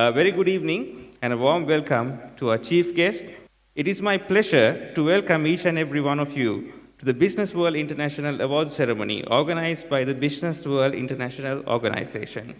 A very good evening and a warm welcome to our chief guest. It is my pleasure to welcome each and every one of you to the Business World International Award Ceremony organized by the Business World International Organization.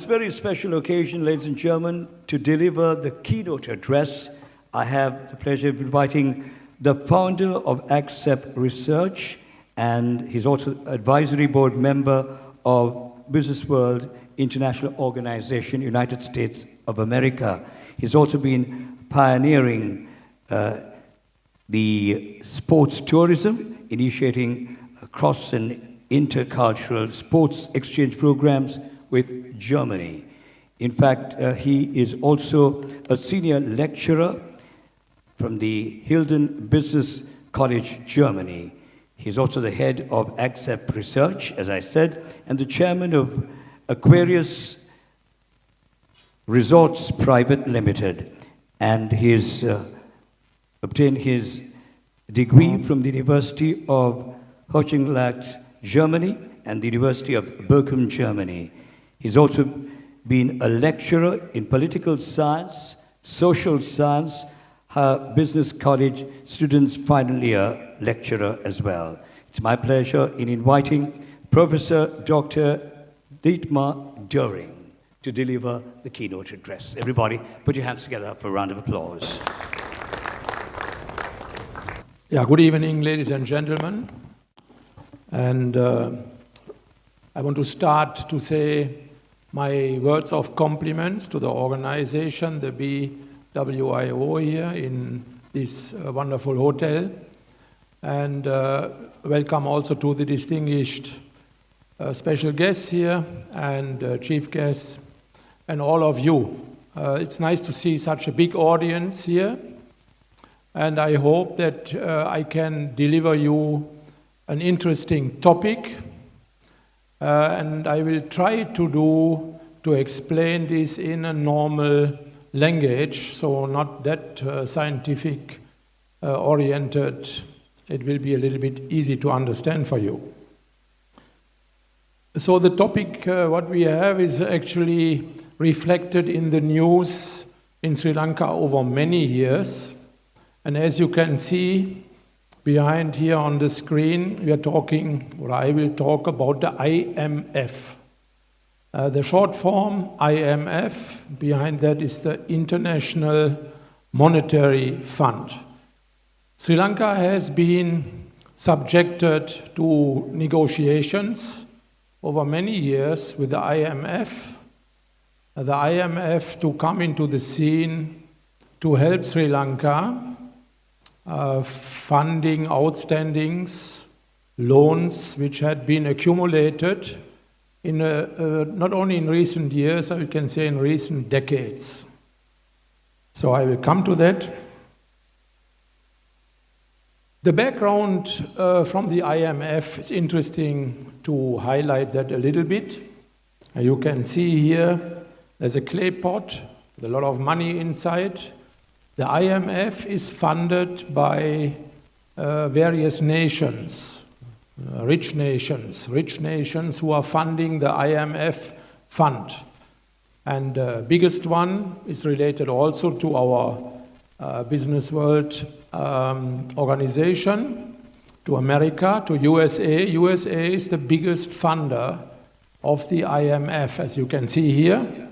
Very special occasion, ladies and gentlemen, to deliver the keynote address. I have the pleasure of inviting the founder of Accept Research, and he's also advisory board member of Business World International Organization, United States of America. He's also been pioneering the sports tourism, initiating cross and intercultural sports exchange programs with Germany. In fact, he is also a senior lecturer from the Hilden Business College, Germany. He's also the head of Accept Research, as I said, and the chairman of Aquarius Resorts Private Limited. And he's obtained his degree from the University of Hohenlohe, Germany, and the University of Bochum, Germany. He's also been a lecturer in political science, social science, business college students' final year lecturer as well. It's my pleasure in inviting Professor Dr. Dietmar Doering to deliver the keynote address. Everybody, put your hands together for a round of applause. Yeah, good evening, ladies and gentlemen. And I want to start to say my words of compliments to the organization, the BWIO here in this wonderful hotel. And welcome also to the distinguished special guests here and chief guests and all of you. It's nice to see such a big audience here. And I hope that I can deliver you an interesting topic. And I will try to explain this in a normal language, so not that scientific oriented. It will be a little bit easy to understand for you. So the topic what we have is actually reflected in the news in Sri Lanka over many years. And as you can see behind here on the screen, we are talking, or I will talk about the IMF. The short form IMF, behind that is the International Monetary Fund. Sri Lanka has been subjected to negotiations over many years with the IMF. The IMF to come into the scene to help Sri Lanka funding outstandings, loans which had been accumulated in not only in recent years, I can say in recent decades. So I will come to that. The background from the IMF is interesting to highlight that a little bit. You can see here there's a clay pot with a lot of money inside. The IMF is funded by various nations, rich nations who are funding the IMF fund. And the biggest one is related also to our business world organization, to America, to USA. USA is the biggest funder of the IMF, as you can see here.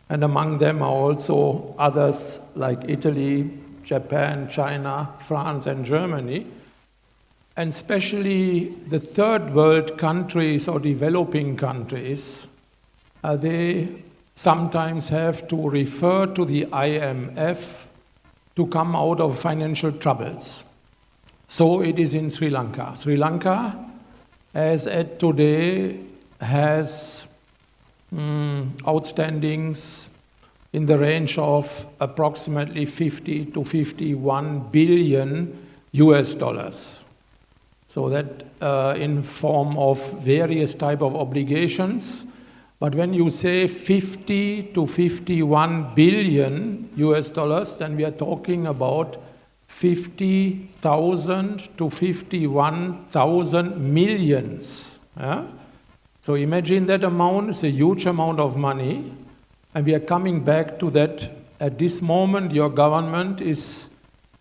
And among them are also others like Italy, Japan, China, France, and Germany. And especially the third world countries or developing countries, they sometimes have to refer to the IMF to come out of financial troubles. So it is in Sri Lanka. Sri Lanka, as at today, has outstandings in the range of approximately 50 to 51 billion US dollars. So that in form of various type of obligations. But when you say 50 to 51 billion US dollars, then we are talking about 50,000 to 51,000 millions. Yeah? So imagine that amount is a huge amount of money, and we are coming back to that. At this moment, your government is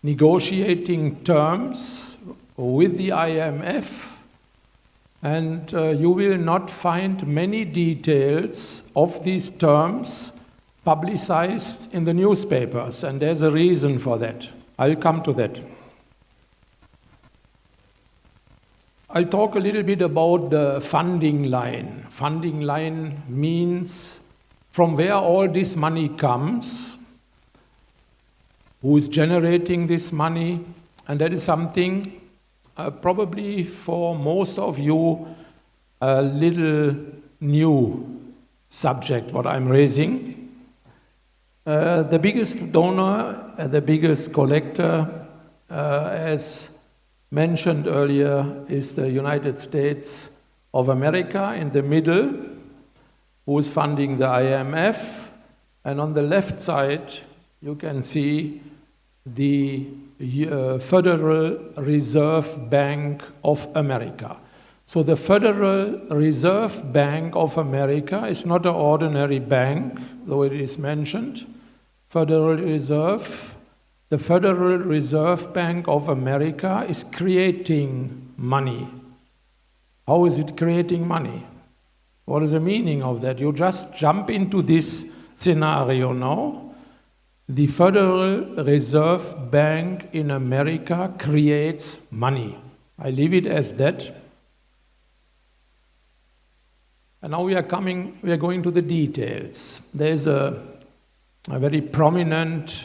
negotiating terms with the IMF, and you will not find many details of these terms publicized in the newspapers, and there's a reason for that. I'll come to that. I'll talk a little bit about the funding line. Funding line means from where all this money comes, who is generating this money, and that is something probably for most of you a little new subject, what I'm raising. The biggest donor, the biggest collector, as mentioned earlier, is the United States of America in the middle, who is funding the IMF. And on the left side, you can see the Federal Reserve Bank of America. So the Federal Reserve Bank of America is not an ordinary bank, though it is mentioned. Federal Reserve. The Federal Reserve Bank of America is creating money. How is it creating money? What is the meaning of that? You just jump into this scenario now. The Federal Reserve Bank in America creates money. I leave it as that. And now we are going to the details. There's a very prominent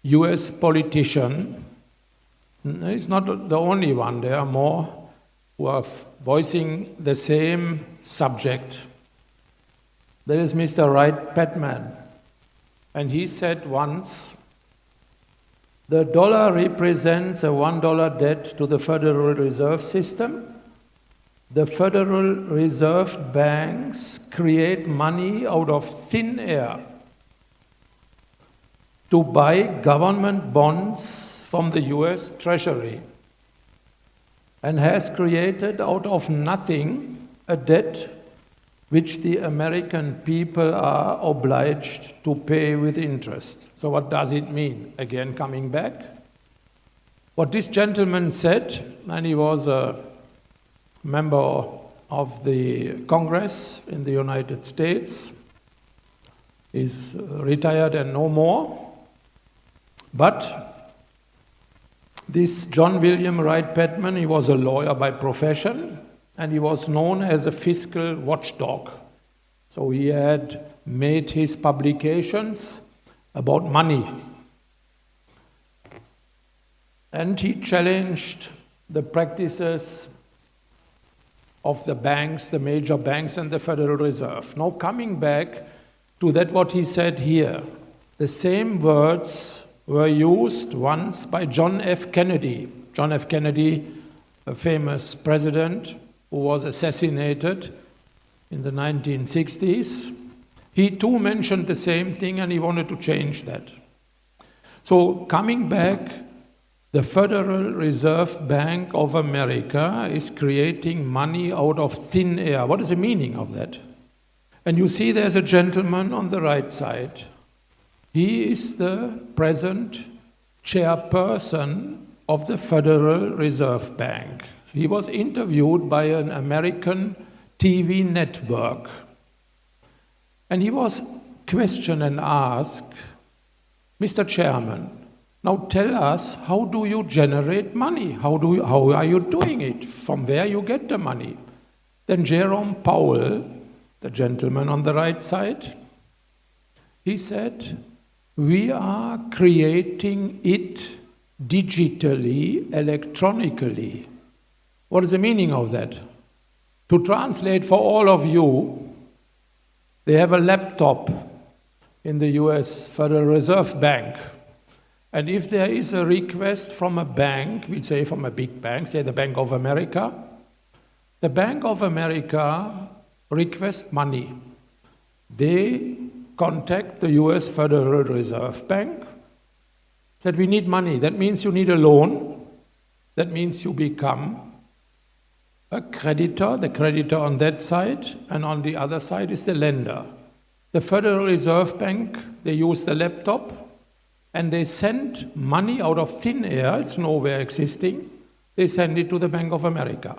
US politician. He's not the only one, there are more who are voicing the same subject. There is Mr. Wright Patman, and he said once, the dollar represents a $1 debt to the Federal Reserve System. The Federal Reserve banks create money out of thin air to buy government bonds from the US Treasury, and has created out of nothing a debt which the American people are obliged to pay with interest. So what does it mean? Again, coming back. What this gentleman said, and he was a member of the Congress in the United States, is retired and no more. But this John William Wright Patman, he was a lawyer by profession, and he was known as a fiscal watchdog. So he had made his publications about money. And he challenged the practices of the banks, the major banks and the Federal Reserve. Now coming back to that what he said here, the same words were used once by John F. Kennedy. John F. Kennedy, a famous president who was assassinated in the 1960s. He too mentioned the same thing and he wanted to change that. So coming back, the Federal Reserve Bank of America is creating money out of thin air. What is the meaning of that? And you see there's a gentleman on the right side. He is the present chairperson of the Federal Reserve Bank. He was interviewed by an American TV network. And he was questioned and asked, Mr. Chairman, now tell us, how do you generate money? How are you doing it? From where you get the money? Then Jerome Powell, the gentleman on the right side, he said, we are creating it digitally, electronically. What is the meaning of that? To translate for all of you, they have a laptop in the US Federal Reserve Bank. And if there is a request from a bank, we say from a big bank, say the Bank of America, the Bank of America requests money. They contact the US Federal Reserve Bank, said we need money. That means you need a loan. That means you become a creditor, the creditor on that side, and on the other side is the lender. The Federal Reserve Bank, they use the laptop, and they send money out of thin air, it's nowhere existing, they send it to the Bank of America.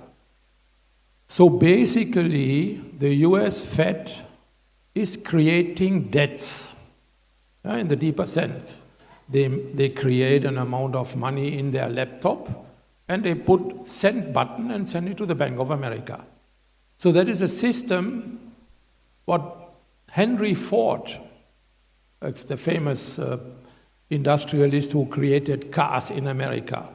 So basically, the US Fed is creating debts, in the deeper sense. They create an amount of money in their laptop, and they put send button and send it to the Bank of America. So that is a system, what Henry Ford, the famous industrialist who created cars in America,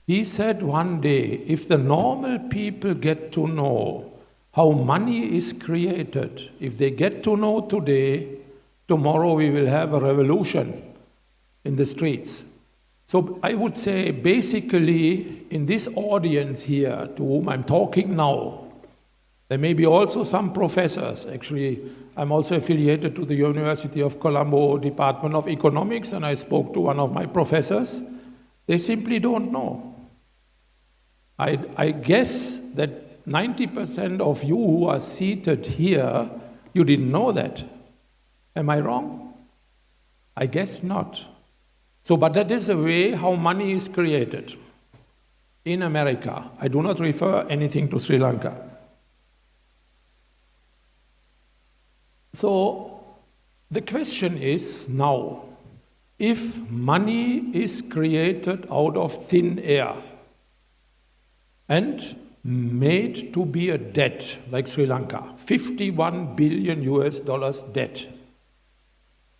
he said one day, if the normal people get to know how money is created, if they get to know today, tomorrow we will have a revolution in the streets. So I would say basically in this audience here to whom I'm talking now, there may be also some professors. Actually, I'm also affiliated to the University of Colombo Department of Economics, and I spoke to one of my professors. They simply don't know. I guess that 90% of you who are seated here, you didn't know that. Am I wrong? I guess not. So, but that is the way how money is created in America. I do not refer anything to Sri Lanka. So, the question is now, if money is created out of thin air, and made to be a debt, like Sri Lanka, $51 billion debt.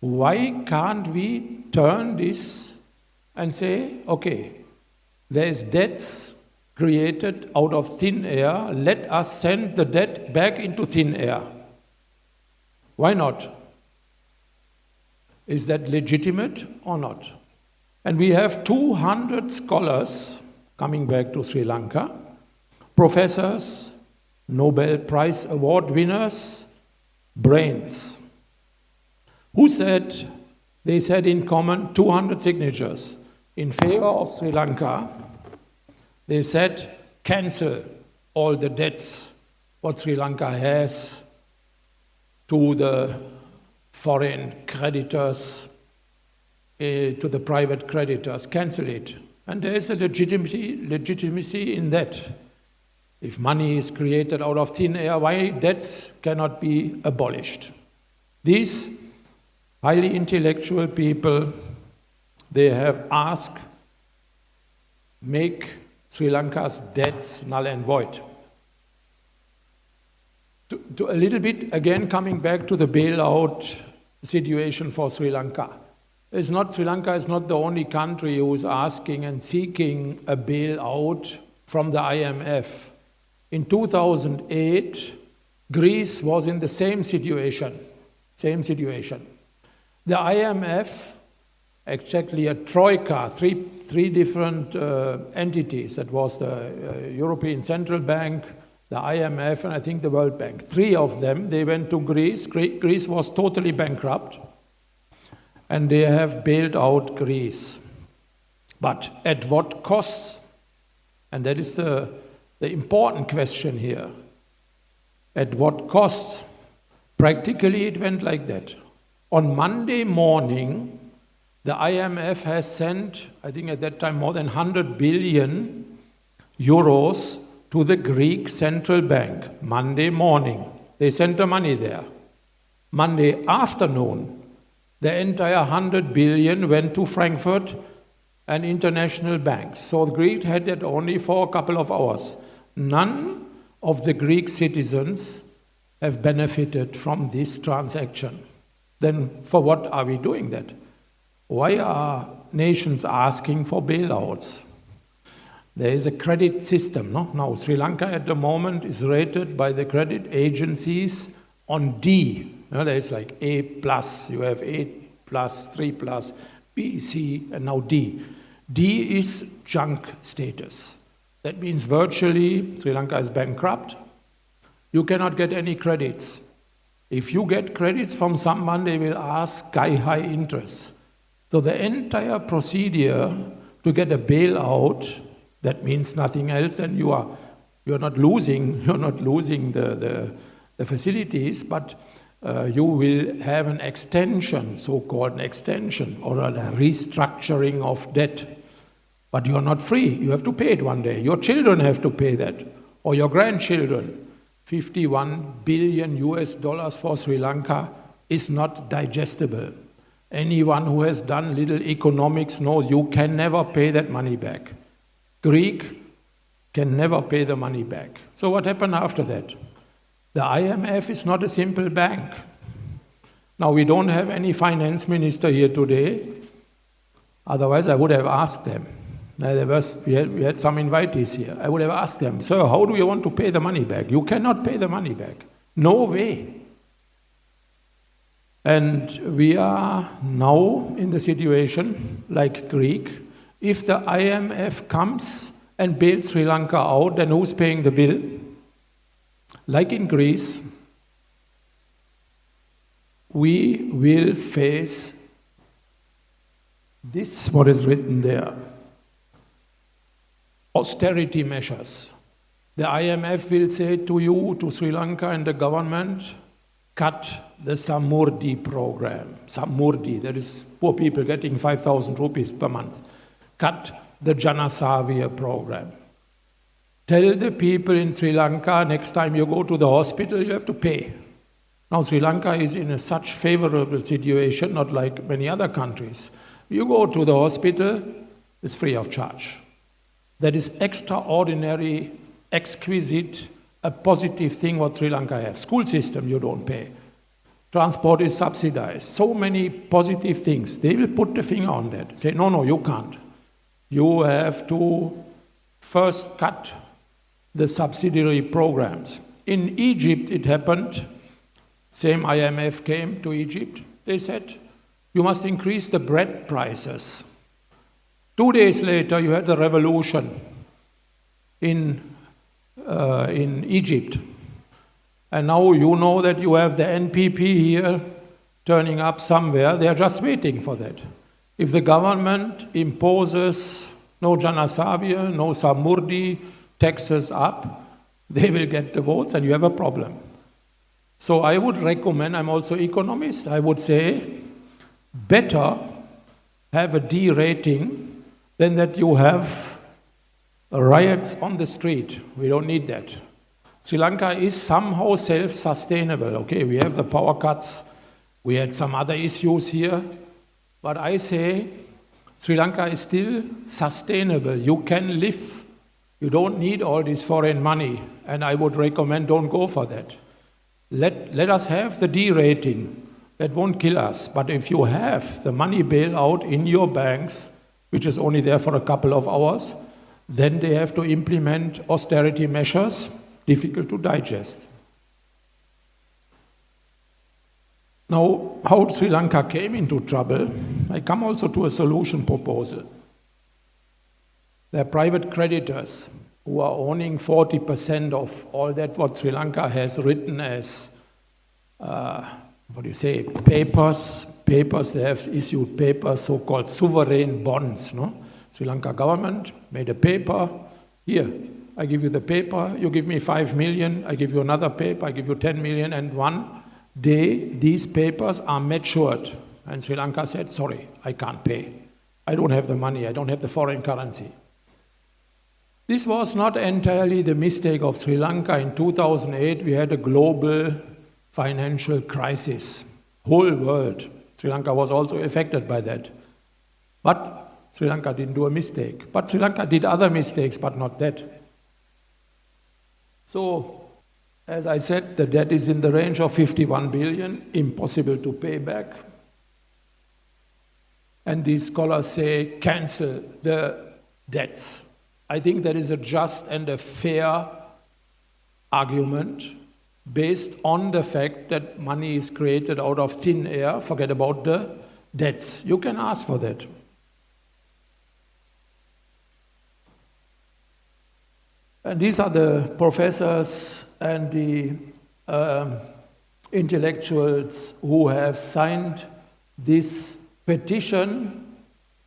Why can't we turn this and say, okay, there's debts created out of thin air, let us send the debt back into thin air. Why not? Is that legitimate or not? And we have 200 scholars coming back to Sri Lanka, professors, Nobel Prize Award winners, brains, who said, they said in common 200 signatures in favor of Sri Lanka. They said, cancel all the debts what Sri Lanka has to the foreign creditors, to the private creditors, cancel it. And there is a legitimacy in that. If money is created out of thin air, why debts cannot be abolished? These highly intellectual people, they have asked, make Sri Lanka's debts null and void. To a little bit, again, coming back to the bailout situation for Sri Lanka. Sri Lanka is not the only country who is asking and seeking a bailout from the IMF. In 2008, Greece was in the same situation. The IMF, exactly a troika, three different entities. That was the European Central Bank, the IMF, and I think the World Bank. Three of them, they went to Greece. Greece was totally bankrupt, and they have bailed out Greece. But at what cost? And that is the important question here. At what cost? Practically, it went like that. On Monday morning, the IMF has sent, I think at that time, more than 100 billion euros to the Greek Central Bank. Monday morning, they sent the money there. Monday afternoon, the entire 100 billion went to Frankfurt and international banks. So the Greek had that only for a couple of hours. None of the Greek citizens have benefited from this transaction. Then for what are we doing that? Why are nations asking for bailouts? There is a credit system. No? Now, Sri Lanka at the moment is rated by the credit agencies on D. There is like A+, you have A+, 3+, B, C, and now D. D is junk status. That means virtually Sri Lanka is bankrupt. You cannot get any credits. If you get credits from someone, they will ask sky-high interest. So the entire procedure to get a bailout, that means nothing else, and you're not losing the facilities, but you will have an extension, so-called an extension, or a restructuring of debt. But you're not free. You have to pay it one day. Your children have to pay that, or your grandchildren. $51 billion for Sri Lanka is not digestible. Anyone who has done little economics knows you can never pay that money back. Greek can never pay the money back. So what happened after that? The IMF is not a simple bank. Now, we don't have any finance minister here today. Otherwise, I would have asked them. We had some invitees here. I would have asked them, sir, how do you want to pay the money back? You cannot pay the money back. No way. And we are now in the situation like Greek. If the IMF comes and bails Sri Lanka out, then who's paying the bill? Like in Greece, we will face this, what is written there. Austerity measures. The IMF will say to you, to Sri Lanka and the government, cut the Samurdhi program. Samurdhi, that is poor people getting 5,000 rupees per month. Cut the Janasavya program. Tell the people in Sri Lanka, next time you go to the hospital, you have to pay. Now Sri Lanka is in a such favorable situation, not like many other countries. You go to the hospital, it's free of charge. That is extraordinary exquisite, a positive thing what Sri Lanka has. School system you don't pay. Transport is subsidized. So many positive things. They will put the finger on that. Say, no, you can't. You have to first cut the subsidiary programs. In Egypt it happened. Same IMF came to Egypt. They said, you must increase the bread prices. 2 days later, you had the revolution in Egypt. And now you know that you have the NPP here turning up somewhere. They are just waiting for that. If the government imposes no Jana Savia, no Samurdi, taxes up, they will get the votes and you have a problem. So I would recommend, I'm also economist, I would say, better have a D rating than that you have riots on the street. We don't need that. Sri Lanka is somehow self-sustainable. Okay, we have the power cuts, we had some other issues here, but I say Sri Lanka is still sustainable. You can live. You don't need all this foreign money, and I would recommend don't go for that. Let us have the D rating. That won't kill us. But if you have the money bailout in your banks, which is only there for a couple of hours, then they have to implement austerity measures, difficult to digest. Now, how Sri Lanka came into trouble, I come also to a solution proposal. There are private creditors who are owning 40% of all that what Sri Lanka has written as, papers. They have issued papers, so-called sovereign bonds. No? Sri Lanka government made a paper. Here, I give you the paper, you give me 5 million, I give you another paper, I give you 10 million, and one day these papers are matured. And Sri Lanka said, sorry, I can't pay. I don't have the money, I don't have the foreign currency. This was not entirely the mistake of Sri Lanka. In 2008, we had a global financial crisis. Whole world. Sri Lanka was also affected by that. But Sri Lanka didn't do a mistake. But Sri Lanka did other mistakes, but not that. So, as I said, the debt is in the range of 51 billion, impossible to pay back. And these scholars say, cancel the debts. I think that is a just and a fair argument based on the fact that money is created out of thin air. Forget about the debts. You can ask for that. And these are the professors and the intellectuals who have signed this petition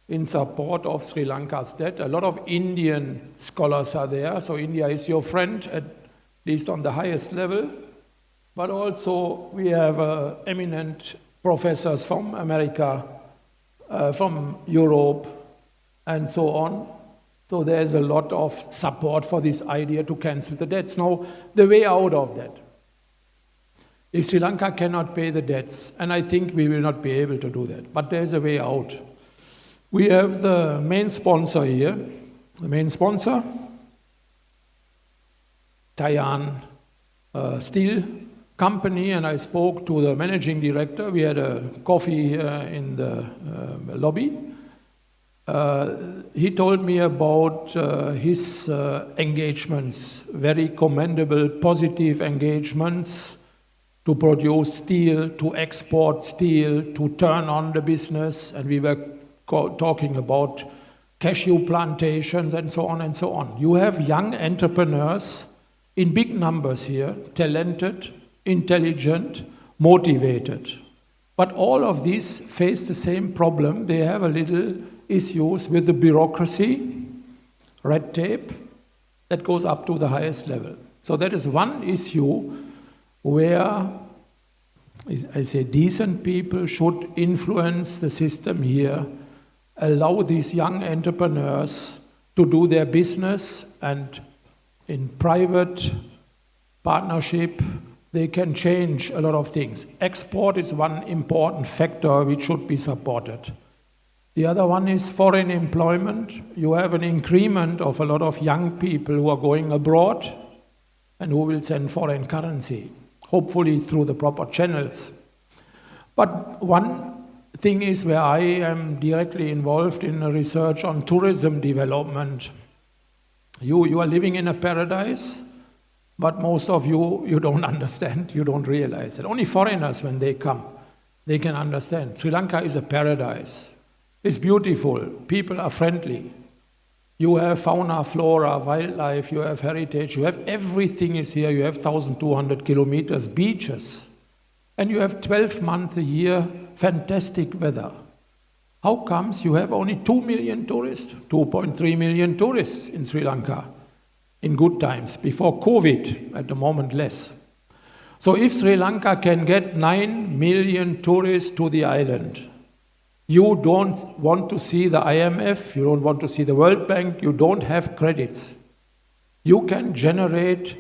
in support of Sri Lanka's debt. A lot of Indian scholars are there, so India is your friend, at least on the highest level. But also we have eminent professors from America, from Europe, and so on. So there's a lot of support for this idea to cancel the debts. Now, the way out of that. If Sri Lanka cannot pay the debts, and I think we will not be able to do that, but there's a way out. We have the main sponsor here. The main sponsor, Thailand Steel Company, and I spoke to the managing director. We had a coffee in the lobby. He told me about his engagements, very commendable, positive engagements to produce steel, to export steel, to turn on the business, and we were talking about cashew plantations and so on and so on. You have young entrepreneurs in big numbers here, talented, intelligent, motivated. But all of these face the same problem. They have a little issues with the bureaucracy, red tape, that goes up to the highest level. So that is one issue where I say decent people should influence the system here, allow these young entrepreneurs to do their business, and in private partnership, they can change a lot of things. Export is one important factor which should be supported. The other one is foreign employment. You have an increment of a lot of young people who are going abroad and who will send foreign currency, hopefully through the proper channels. But one thing is where I am directly involved in research on tourism development. You are living in a paradise, but most of you don't understand, you don't realize it. Only foreigners, when they come, they can understand. Sri Lanka is a paradise. It's beautiful, people are friendly. You have fauna, flora, wildlife, you have heritage, you have everything is here. You have 1,200 kilometers, beaches. And you have 12 months a year, fantastic weather. How comes you have only 2 million tourists, 2.3 million tourists in Sri Lanka in good times, before COVID, at the moment less. So if Sri Lanka can get 9 million tourists to the island, you don't want to see the IMF, you don't want to see the World Bank, you don't have credits. You can generate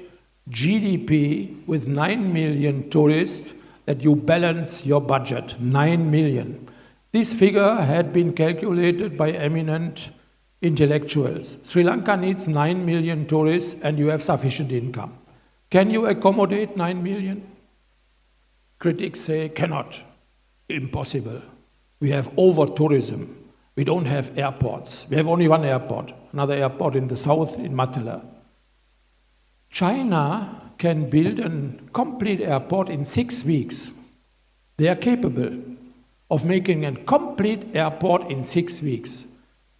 GDP with 9 million tourists that you balance your budget, 9 million. This figure had been calculated by eminent intellectuals. Sri Lanka needs 9 million tourists and you have sufficient income. Can you accommodate 9 million? Critics say cannot, impossible. We have over-tourism. We don't have airports. We have only one airport, another airport in the south, in Matala. China can build a complete airport in 6 weeks. They are capable of making a complete airport in 6 weeks.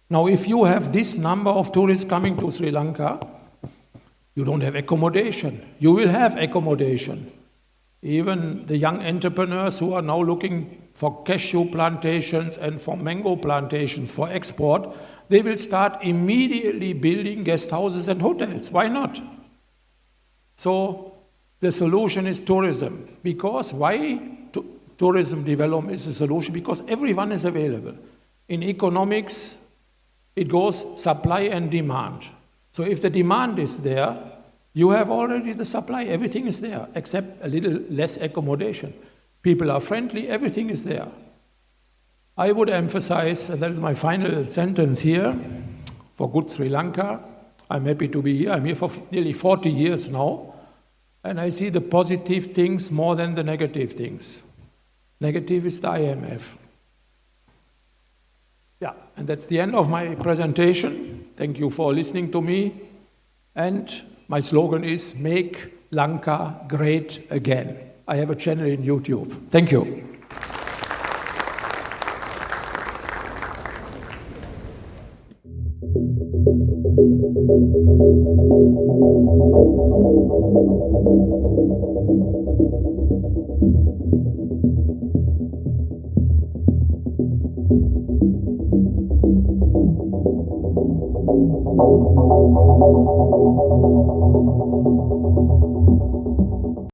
Now, if you have this number of tourists coming to Sri Lanka, you don't have accommodation. You will have accommodation. Even the young entrepreneurs who are now looking for cashew plantations and for mango plantations for export, they will start immediately building guest houses and hotels. Why not? So the solution is tourism. Because why tourism development is a solution? Because everyone is available. In economics, it goes supply and demand. So if the demand is there, you have already the supply, everything is there, except a little less accommodation. People are friendly, everything is there. I would emphasize, and that is my final sentence here, for good Sri Lanka, I'm happy to be here. I'm here for nearly 40 years now, and I see the positive things more than the negative things. Negative is the IMF. Yeah, and that's the end of my presentation. Thank you for listening to me. And my slogan is, make Lanka great again. I have a channel in YouTube. Thank you.